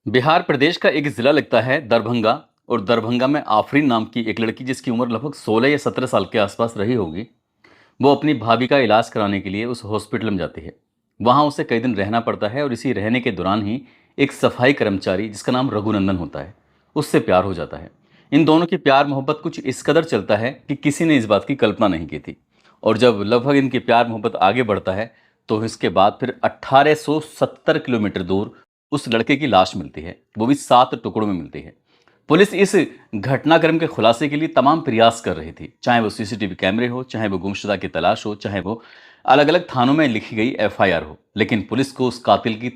बिहार प्रदेश का एक जिला लगता है दरभंगा। और दरभंगा में आफरीन नाम की एक लड़की, जिसकी उम्र लगभग 16 या 17 साल के आसपास रही होगी, वो अपनी भाभी का इलाज कराने के लिए उस हॉस्पिटल में जाती है। वहाँ उसे कई दिन रहना पड़ता है और इसी रहने के दौरान ही एक सफाई कर्मचारी, जिसका नाम रघुनंदन होता है, उससे प्यार हो जाता है। इन दोनों की प्यार मोहब्बत कुछ इस कदर चलता है कि किसी ने इस बात की कल्पना नहीं की थी। और जब लगभग इनकी प्यार मोहब्बत आगे बढ़ता है, तो इसके बाद फिर 1870 किलोमीटर दूर उस लड़के की लाश मिलती है, वो भी 7 टुकड़ों में मिलती है। पुलिस इस घटनाक्रम के खुलासे के लिए तमाम प्रयास कर रही थी, चाहे वो सीसीटीवी कैमरे हो, चाहे वो गुमशुदा की तलाश हो, चाहे वो अलग अलग थानों में लिखी गई एफआईआर हो। लेकिन पुलिस को उस कातिल की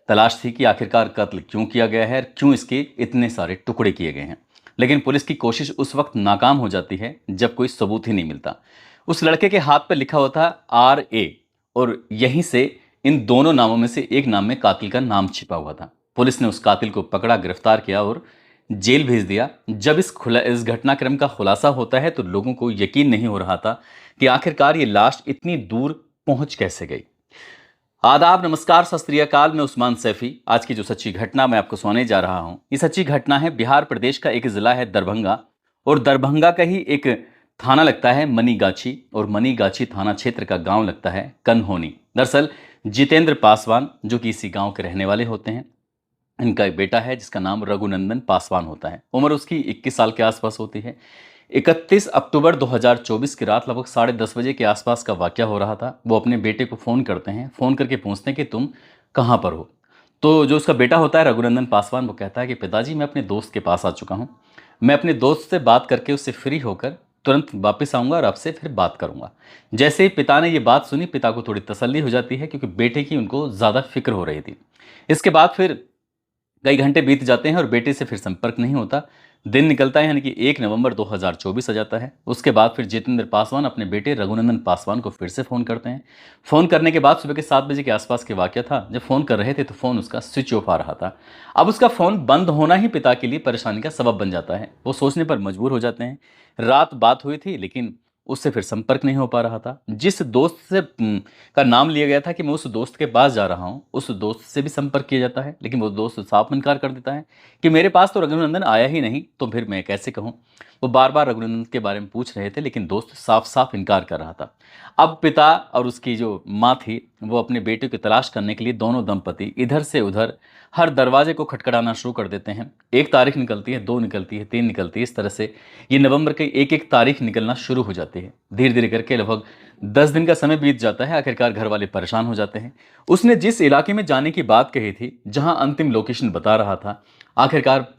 तलाश थी कि आखिरकार कत्ल क्यों किया गया है और क्यों इसके इतने सारे टुकड़े किए गए हैं। लेकिन पुलिस की कोशिश उस वक्त नाकाम हो जाती है जब कोई सबूत ही नहीं मिलता। उस लड़के के हाथ पर लिखा हुआ था RA, और यहीं से इन दोनों नामों में से एक नाम में कातिल का नाम छिपा हुआ था। पुलिस ने उस कातिल को पकड़ा, गिरफ्तार किया और जेल भेज दिया। जब इस घटनाक्रम का खुलासा होता है, तो लोगों को यकीन नहीं हो रहा था कि आखिरकार ये लाश इतनी दूर पहुंच कैसे गई। आदाब, नमस्कार, सत श्री अकाल। मैं उस्मान सैफी। आज की जो सच्ची घटना मैं आपको सुनाने जा रहा हूं, ये सच्ची घटना है बिहार प्रदेश का एक जिला है दरभंगा, और दरभंगा का ही एक थाना लगता है मनीगाछी, और मनीगाछी थाना क्षेत्र का गांव लगता है कन्होनी। दरअसल जितेंद्र पासवान, जो कि इसी गांव के रहने वाले होते हैं, इनका एक बेटा है जिसका नाम रघुनंदन पासवान होता है। उम्र उसकी 21 साल के आसपास होती है। 31 अक्टूबर 2024 की रात लगभग 10:30 बजे के आसपास का वाकया हो रहा था। वो अपने बेटे को फ़ोन करते हैं, फ़ोन करके पूछते हैं कि तुम कहाँ पर हो। तो जो उसका बेटा होता है रघुनंदन पासवान, वो कहता है कि पिताजी, मैं अपने दोस्त के पास आ चुका हूँ। मैं अपने दोस्त से बात करके उससे फ्री होकर तुरंत वापस आऊँगा और आपसे फिर बात करूँगा। जैसे ही पिता ने ये बात सुनी, पिता को थोड़ी तसल्ली हो जाती है, क्योंकि बेटे की उनको ज़्यादा फिक्र हो रही थी। इसके बाद फिर कई घंटे बीत जाते हैं और बेटे से फिर संपर्क नहीं होता। दिन निकलता है, यानी कि 1 नवंबर 2024 आ जाता है। उसके बाद फिर जितेंद्र पासवान अपने बेटे रघुनंदन पासवान को फिर से फ़ोन करते हैं। फ़ोन करने के बाद सुबह के 7 बजे के आसपास के वाक़या था। जब फ़ोन कर रहे थे तो फ़ोन उसका स्विच ऑफ आ रहा था। अब उसका फ़ोन बंद होना ही पिता के लिए परेशानी का सबब बन जाता है। वो सोचने पर मजबूर हो जाते हैं। रात बात हुई थी, लेकिन उससे फिर संपर्क नहीं हो पा रहा था। जिस दोस्त से का नाम लिया गया था कि मैं उस दोस्त के पास जा रहा हूँ, उस दोस्त से भी संपर्क किया जाता है, लेकिन वो दोस्त साफ इनकार कर देता है कि मेरे पास तो रघुनंदन आया ही नहीं, तो फिर मैं कैसे कहूँ। वो बार बार रघुनंदन के बारे में पूछ रहे थे, लेकिन दोस्त साफ साफ इनकार कर रहा था। अब पिता और उसकी जो माँ थी, वो अपने बेटे की तलाश करने के लिए दोनों दंपति इधर से उधर हर दरवाजे को खटखटाना शुरू कर देते हैं। एक तारीख निकलती है, दो निकलती है, तीन निकलती है, इस तरह से ये नवंबर की एक एक तारीख निकलना शुरू हो जाती है। धीरे धीरे करके लगभग 10 दिन का समय बीत जाता है। आखिरकार घर वाले परेशान हो जाते हैं। उसने जिस इलाके में जाने की बात कही थी, जहां अंतिम लोकेशन बता रहा था, आखिरकार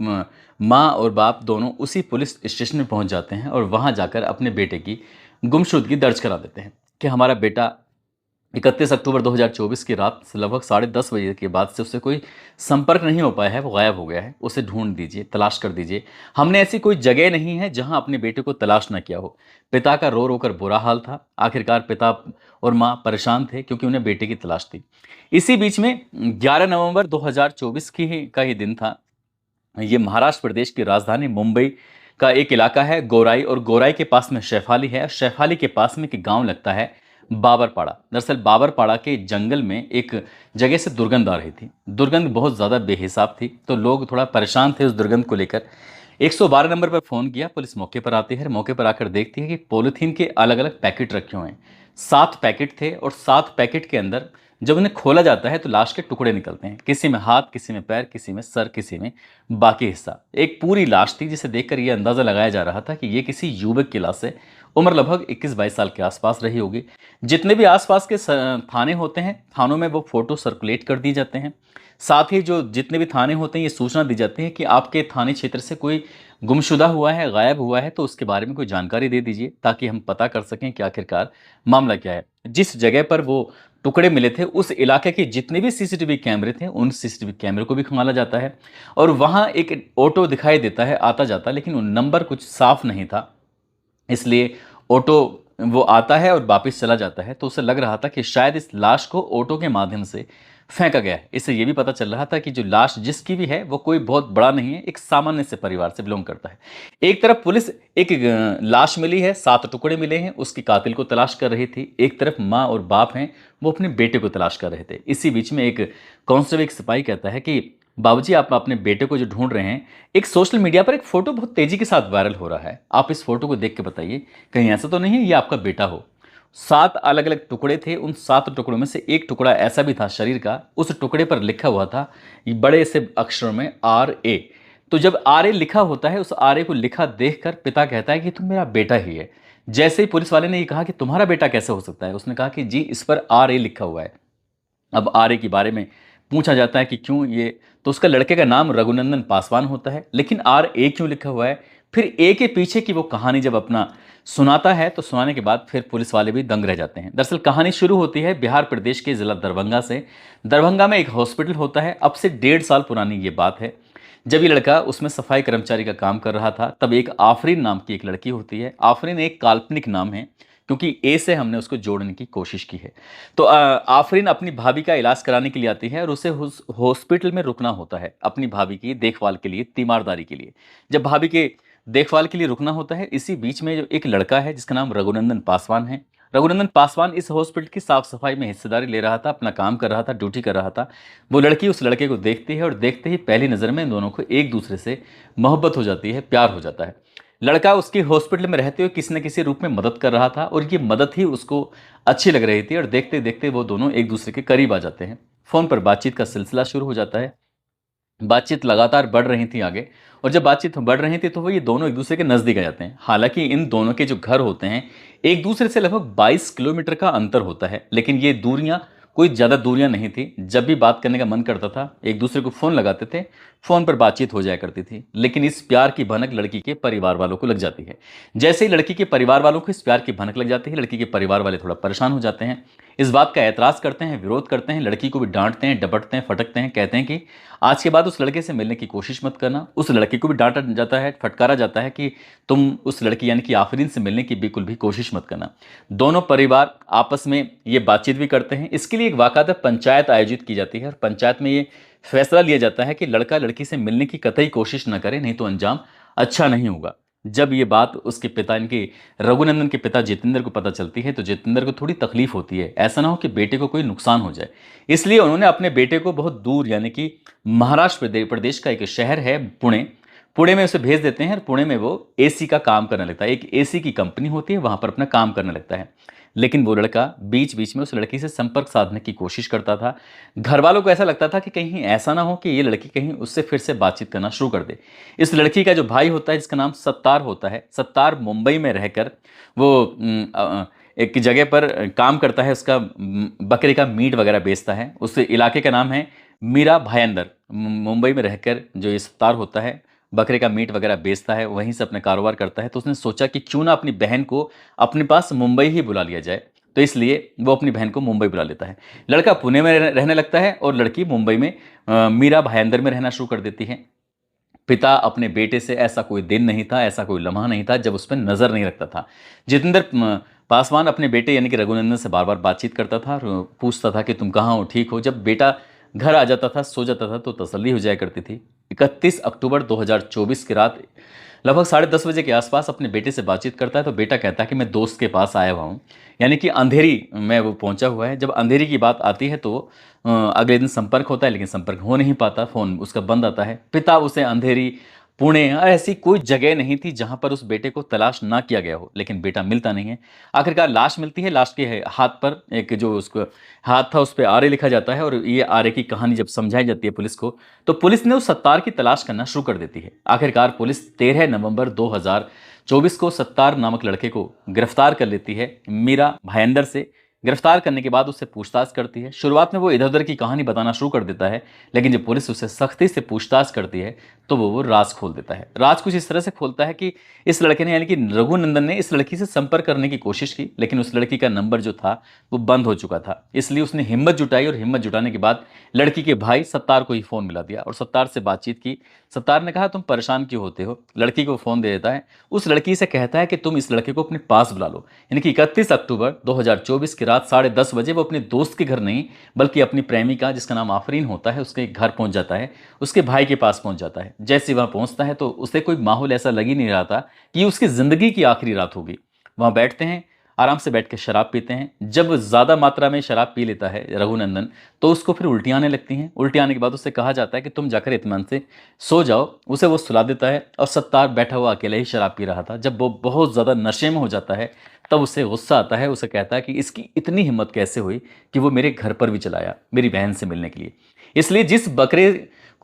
माँ और बाप दोनों उसी पुलिस स्टेशन में पहुंच जाते हैं और वहां जाकर अपने बेटे की गुमशुदगी दर्ज करा देते हैं कि हमारा बेटा 31 अक्टूबर 2024 की रात से लगभग 10:30 बजे के बाद से उससे कोई संपर्क नहीं हो पाया है, वो गायब हो गया है। उसे ढूंढ दीजिए, तलाश कर दीजिए। हमने ऐसी कोई जगह नहीं है जहां अपने बेटे को तलाश ना किया हो। पिता का रो रो कर बुरा हाल था। आखिरकार पिता और माँ परेशान थे, क्योंकि उन्हें बेटे की तलाश थी। इसी बीच में 11 नवंबर 2024 का ही दिन था। ये महाराष्ट्र प्रदेश की राजधानी मुंबई का एक इलाका है गोराई, और गोराई के पास में शैफाली है। शैफाली के पास में एक गांव लगता है बाबरपाड़ा। दरअसल बाबरपाड़ा के जंगल में एक जगह से दुर्गंध आ रही थी। दुर्गंध बहुत ज़्यादा बेहिसाब थी, तो लोग थोड़ा परेशान थे उस दुर्गंध को लेकर। 112 नंबर पर फ़ोन किया। पुलिस मौके पर आती है। मौके पर आकर देखती है कि पॉलीथीन के अलग अलग पैकेट रखे हुए हैं। 7 पैकेट थे, और 7 पैकेट के अंदर जब उन्हें खोला जाता है तो लाश के टुकड़े निकलते हैं। किसी में हाथ, किसी में पैर, किसी में सर, किसी में बाकी हिस्सा। एक पूरी लाश थी, जिसे देखकर यह अंदाज़ा लगाया जा रहा था कि ये किसी युवक की लाश है। उम्र लगभग 21-22 साल के आसपास रही होगी। जितने भी आसपास के थाने होते हैं, थानों में वो फोटो सर्कुलेट कर दिए जाते हैं। साथ ही जो जितने भी थाने होते हैं, ये सूचना दी जाती है कि आपके थाने क्षेत्र से कोई गुमशुदा हुआ है, गायब हुआ है, तो उसके बारे में कोई जानकारी दे दीजिए, ताकि हम पता कर सकें कि आखिरकार मामला क्या है। जिस जगह पर वो टुकड़े मिले थे, उस इलाके के जितने भी सीसीटीवी कैमरे थे, उन सीसीटीवी कैमरे को भी खंगाला जाता है। और वहाँ एक ऑटो दिखाई देता है आता जाता, लेकिन वो नंबर कुछ साफ नहीं था, इसलिए ऑटो वो आता है और वापस चला जाता है। तो उसे लग रहा था कि शायद इस लाश को ऑटो के माध्यम से फेंका गया है। इससे ये भी पता चल रहा था कि जो लाश जिसकी भी है, वो कोई बहुत बड़ा नहीं है, एक सामान्य से परिवार से बिलोंग करता है। एक तरफ पुलिस एक लाश मिली है, 7 टुकड़े मिले हैं, उसकी कातिल को तलाश कर रही थी। एक तरफ माँ और बाप हैं, वो अपने बेटे को तलाश कर रहे थे। इसी बीच में एक कांस्टेबल, एक सिपाही कहता है कि बाबूजी, आप अपने बेटे को जो ढूंढ रहे हैं, एक सोशल मीडिया पर एक फोटो बहुत तेजी के साथ वायरल हो रहा है। आप इस फोटो को देख के बताइए, कहीं ऐसा तो नहीं है ये आपका बेटा हो? 7 अलग-अलग टुकड़े थे, उन 7 टुकड़ों में से एक टुकड़ा ऐसा भी था शरीर का, उस टुकड़े पर लिखा हुआ था ये बड़े से अक्षरों में RA। तो जब RA लिखा होता है, उस RA को लिखा देखकर पिता कहता है कि तुम मेरा बेटा ही है। जैसे ही पुलिस वाले ने ये कहा कि तुम्हारा बेटा कैसे हो सकता है? उसने कहा कि जी, इस पर RA लिखा हुआ है। अब आर्य के बारे में पूछा जाता है कि क्यों ये, तो उसका लड़के का नाम रघुनंदन पासवान होता है, लेकिन आर ए क्यों लिखा हुआ है? फिर ए के पीछे की वो कहानी जब अपना सुनाता है तो सुनाने के बाद फिर पुलिस वाले भी दंग रह जाते हैं। दरअसल कहानी शुरू होती है बिहार प्रदेश के जिला दरभंगा से। दरभंगा में एक हॉस्पिटल होता है, अब से 1.5 साल पुरानी ये बात है। जब ये लड़का उसमें सफाई कर्मचारी का काम कर रहा था, तब एक आफरीन नाम की एक लड़की होती है। आफरीन एक काल्पनिक नाम है, क्योंकि ए से हमने उसको जोड़ने की कोशिश की है। तो आफरीन अपनी भाभी का इलाज कराने के लिए आती है और उसे उस हॉस्पिटल में रुकना होता है अपनी भाभी की देखभाल के लिए, तीमारदारी के लिए। जब भाभी के देखभाल के लिए रुकना होता है, इसी बीच में जो एक लड़का है जिसका नाम रघुनंदन पासवान है, रघुनंदन पासवान इस हॉस्पिटल की साफ सफाई में हिस्सेदारी ले रहा था, अपना काम कर रहा था, ड्यूटी कर रहा था। वो लड़की उस लड़के को देखती है और देखते ही पहली नज़र में इन दोनों को एक दूसरे से मोहब्बत हो जाती है, प्यार हो जाता है। लड़का उसकी हॉस्पिटल में रहते हुए किसी न किसी रूप में मदद कर रहा था और ये मदद ही उसको अच्छी लग रही थी, और देखते देखते वो दोनों एक दूसरे के करीब आ जाते हैं। फ़ोन पर बातचीत का सिलसिला शुरू हो जाता है। बातचीत लगातार बढ़ रही थी आगे, और जब बातचीत बढ़ रही थी तो वो ये दोनों एक दूसरे के नज़दीक आ जाते हैं। हालांकि इन दोनों के जो घर होते हैं, एक दूसरे से लगभग 22 किलोमीटर का अंतर होता है, लेकिन ये दूरियां कोई ज़्यादा दूरियां नहीं थी। जब भी बात करने का मन करता था, एक दूसरे को फ़ोन लगाते थे, फ़ोन पर बातचीत हो जाया करती थी। लेकिन इस प्यार की भनक लड़की के परिवार वालों को लग जाती है। जैसे ही लड़की के परिवार वालों को इस प्यार की भनक लग जाती है, लड़की के परिवार वाले थोड़ा परेशान हो जाते हैं, इस बात का ऐतराज़ करते हैं, विरोध करते हैं, लड़की को भी डांटते हैं, डपटते हैं, फटकते हैं, कहते हैं कि आज के बाद उस लड़के से मिलने की कोशिश मत करना। उस लड़के को भी डांटा जाता है, फटकारा जाता है कि तुम उस लड़की यानी कि आफरीन से मिलने की बिल्कुल भी कोशिश मत करना। दोनों परिवार आपस में ये बातचीत भी करते हैं। इसके लिए एक बाकायदा पंचायत आयोजित की जाती है और पंचायत में ये फैसला लिया जाता है कि लड़का लड़की से मिलने की कतई कोशिश न करे, नहीं तो अंजाम अच्छा नहीं होगा। जब ये बात उसके पिता इनके रघुनंदन के पिता जितेंद्र को पता चलती है, तो जितेंद्र को थोड़ी तकलीफ होती है, ऐसा ना हो कि बेटे को कोई नुकसान हो जाए। इसलिए उन्होंने अपने बेटे को बहुत दूर यानी कि महाराष्ट्र प्रदेश का एक शहर है पुणे, पुणे में उसे भेज देते हैं और पुणे में वो एसी का काम करने लगता है। एक एसी की कंपनी होती है, वहां पर अपना काम करने लगता है। लेकिन वो लड़का बीच बीच में उस लड़की से संपर्क साधने की कोशिश करता था। घर वालों को ऐसा लगता था कि कहीं ऐसा ना हो कि ये लड़की कहीं उससे फिर से बातचीत करना शुरू कर दे। इस लड़की का जो भाई होता है, जिसका नाम सत्तार होता है, सत्तार मुंबई में रहकर वो एक जगह पर काम करता है, उसका बकरे का मीट वगैरह बेचता है। उस इलाके का नाम है मीरा भायंदर। मुंबई में रहकर जो ये सत्तार होता है, बकरे का मीट वगैरह बेचता है, वहीं से अपने कारोबार करता है। तो उसने सोचा कि क्यों ना अपनी बहन को अपने पास मुंबई ही बुला लिया जाए। तो इसलिए वो अपनी बहन को मुंबई बुला लेता है। लड़का पुणे में रहने लगता है और लड़की मुंबई में मीरा भायंदर में रहना शुरू कर देती है। पिता अपने बेटे से ऐसा कोई दिन नहीं था, ऐसा कोई लम्हा नहीं था जब उस पर नजर नहीं रखता था। जितेंद्र पासवान अपने बेटे यानी कि रघुनंदन से बार बार बातचीत करता था और पूछता था कि तुम कहाँ हो, ठीक हो। जब बेटा घर आ जाता था, सो जाता था, तो तसल्ली हो जाया करती थी। 31 अक्टूबर 2024 की रात लगभग 10:30 बजे के आसपास अपने बेटे से बातचीत करता है, तो बेटा कहता है कि मैं दोस्त के पास आया हुआ हूँ, यानी कि अंधेरी में वो पहुंचा हुआ है। जब अंधेरी की बात आती है तो अगले दिन संपर्क होता है, लेकिन संपर्क हो नहीं पाता, फ़ोन उसका बंद आता है। पिता उसे अंधेरी, पुणे और ऐसी कोई जगह नहीं थी जहां पर उस बेटे को तलाश ना किया गया हो, लेकिन बेटा मिलता नहीं है। आखिरकार लाश मिलती है। लाश के हाथ पर एक जो उसको हाथ था, उस पर आर्य लिखा जाता है, और ये आर्य की कहानी जब समझाई जाती है पुलिस को, तो पुलिस ने उस सत्तार की तलाश करना शुरू कर देती है। आखिरकार पुलिस 13 नवंबर 2024 को सत्तार नामक लड़के को गिरफ्तार कर लेती है। मीरा भायंदर से गिरफ्तार करने के बाद उससे पूछताछ करती है। शुरुआत में वो इधर उधर की कहानी बताना शुरू कर देता है, लेकिन जब पुलिस उससे सख्ती से पूछताछ करती है तो वो राज खोल देता है। राज कुछ इस तरह से खोलता है कि इस लड़के ने यानी कि रघुनंदन ने इस लड़की से संपर्क करने की कोशिश की, लेकिन उस लड़की का नंबर जो था वो बंद हो चुका था। इसलिए उसने हिम्मत जुटाई और हिम्मत जुटाने के बाद लड़की के भाई सत्तार को ही फ़ोन मिला दिया और सत्तार से बातचीत की। सत्तार ने कहा तुम परेशान क्यों होते हो। लड़की को फ़ोन दे देता है। उस लड़की से कहता है कि तुम इस लड़के को अपने पास बुला लो। यानी कि 31 अक्टूबर 2024 की रात 10:30 बजे वो अपने दोस्त के घर नहीं, बल्कि अपनी प्रेमिका जिसका नाम आफरीन होता है उसके घर पहुंच जाता है, उसके भाई के पास पहुंच जाता है। जैसे वहां पहुंचता है तो उसे कोई माहौल ऐसा लग ही नहीं रहा था कि उसकी ज़िंदगी की आखिरी रात होगी। वहां बैठते हैं, आराम से बैठ के शराब पीते हैं। जब ज़्यादा मात्रा में शराब पी लेता है रघुनंदन, तो उसको फिर उल्टियाँ आने लगती हैं। उल्टी आने के बाद उससे कहा जाता है कि तुम जाकर इत्मीनान से सो जाओ। उसे वो सुला देता है और सत्तार बैठा हुआ अकेले ही शराब पी रहा था। जब वो बहुत ज़्यादा नशे में हो जाता है तब उसे गुस्सा आता है। उसे कहता है कि इसकी इतनी हिम्मत कैसे हुई कि वो मेरे घर पर भी चलाया मेरी बहन से मिलने के लिए। इसलिए जिस बकरे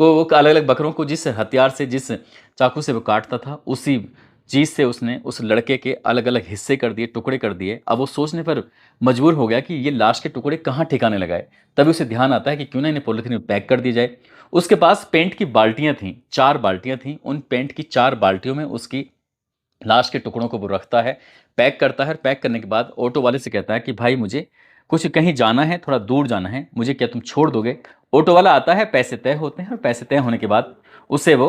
को वो अलग अलग बकरों को जिस हथियार से जिस चाकू से वो काटता था, उसी चीज़ से उसने उस लड़के के अलग अलग हिस्से कर दिए, टुकड़े कर दिए। अब वो सोचने पर मजबूर हो गया कि ये लाश के टुकड़े कहाँ ठिकाने लगाए। तभी उसे ध्यान आता है कि क्यों ना इन्हें पॉलिथीन में पैक कर दिया जाए। उसके पास पेंट की बाल्टियां थीं, 4 बाल्टियां थीं। उन पेंट की 4 बाल्टियों में उसकी लाश के टुकड़ों को वो रखता है, पैक करता है। पैक करने के बाद ऑटो वाले से कहता है कि भाई मुझे कुछ कहीं जाना है, थोड़ा दूर जाना है, मुझे क्या तुम छोड़ दोगे? ऑटो वाला आता है, पैसे तय होते हैं और पैसे तय होने के बाद उसे वो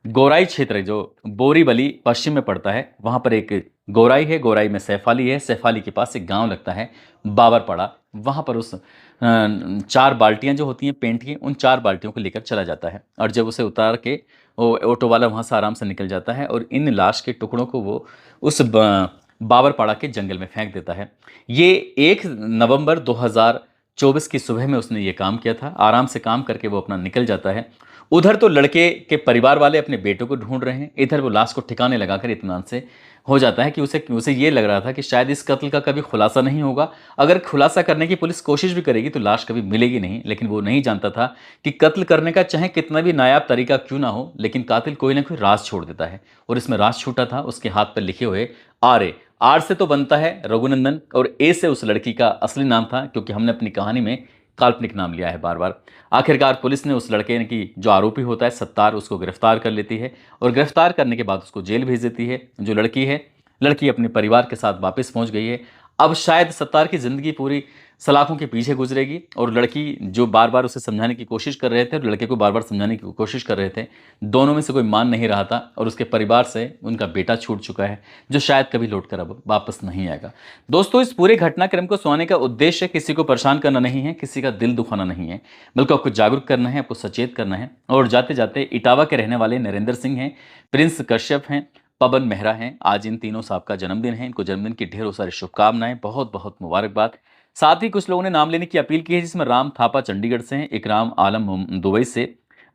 गोराई क्षेत्र जो बोरीवली पश्चिम में पड़ता है, वहाँ पर एक गोराई है, गोराई में सैफाली है, सैफाली के पास एक गांव लगता है बाबरपाड़ा। वहाँ पर उस 4 बाल्टियाँ जो होती हैं पेंट की, उन 4 बाल्टियों को लेकर चला जाता है। और जब उसे उतार के वो ऑटो वाला वहाँ से आराम से निकल जाता है और इन लाश के टुकड़ों को वो उस बाबरपाड़ा के जंगल में फेंक देता है। ये 1 नवंबर 2024 की सुबह में उसने ये काम किया था। आराम से काम करके वो अपना निकल जाता है। उधर तो लड़के के परिवार वाले अपने बेटों को ढूंढ रहे हैं, इधर वो लाश को ठिकाने लगाकर इत्मीनान से हो जाता है कि उसे उसे ये लग रहा था कि शायद इस कत्ल का कभी खुलासा नहीं होगा। अगर खुलासा करने की पुलिस कोशिश भी करेगी तो लाश कभी मिलेगी नहीं। लेकिन वो नहीं जानता था कि कत्ल करने का चाहे कितना भी नायाब तरीका क्यों ना हो, लेकिन कातिल कोई ना कोई राज छोड़ देता है। और इसमें राज छूटा था उसके हाथ पर लिखे हुए आर। आर से तो बनता है रघुनंदन और ए से उस लड़की का असली नाम था, क्योंकि हमने अपनी कहानी में काल्पनिक नाम लिया है बार बार। आखिरकार पुलिस ने उस लड़के की जो आरोपी होता है सत्तार, उसको गिरफ्तार कर लेती है और गिरफ्तार करने के बाद उसको जेल भेज देती है। जो लड़की है, लड़की अपने परिवार के साथ वापस पहुंच गई है। अब शायद सत्तार की जिंदगी पूरी सलाखों के पीछे गुजरेगी और लड़की जो बार बार उसे समझाने की कोशिश कर रहे थे और लड़के को बार बार समझाने की कोशिश कर रहे थे, दोनों में से कोई मान नहीं रहा था और उसके परिवार से उनका बेटा छूट चुका है जो शायद कभी लौटकर अब वापस नहीं आएगा। दोस्तों, इस पूरे घटनाक्रम को सुनाने का उद्देश्य किसी को परेशान करना नहीं है, किसी का दिल दुखाना नहीं है, बल्कि आपको जागरूक करना है, आपको सचेत करना है। और जाते जाते इटावा के रहने वाले नरेंद्र सिंह हैं, प्रिंस कश्यप हैं, पवन मेहरा हैं, आज इन तीनों साहब का जन्मदिन है। इनको जन्मदिन की ढेरों सारी शुभकामनाएं, बहुत बहुत मुबारकबाद। साथ ही कुछ लोगों ने नाम लेने की अपील की है, जिसमें राम थापा चंडीगढ़ से हैं, इकराम आलम दुबई से,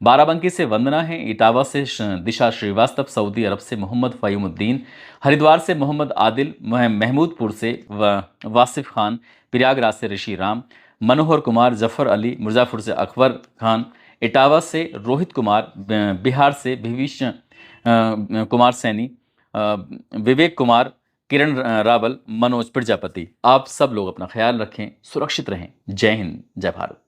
बाराबंकी से वंदना है, इटावा से दिशा श्रीवास्तव, सऊदी अरब से मोहम्मद फ़हीमुद्दीन, हरिद्वार से मोहम्मद आदिल, महमूदपुर से वासिफ खान, प्रयागराज से ऋषि राम, मनोहर कुमार, जफर अली, मिर्ज़ापुर से अकबर खान, इटावा से रोहित कुमार, बिहार से भीविश कुमार सैनी, विवेक कुमार, किरण रावल, मनोज प्रजापति। आप सब लोग अपना ख्याल रखें, सुरक्षित रहें। जय हिंद, जय भारत।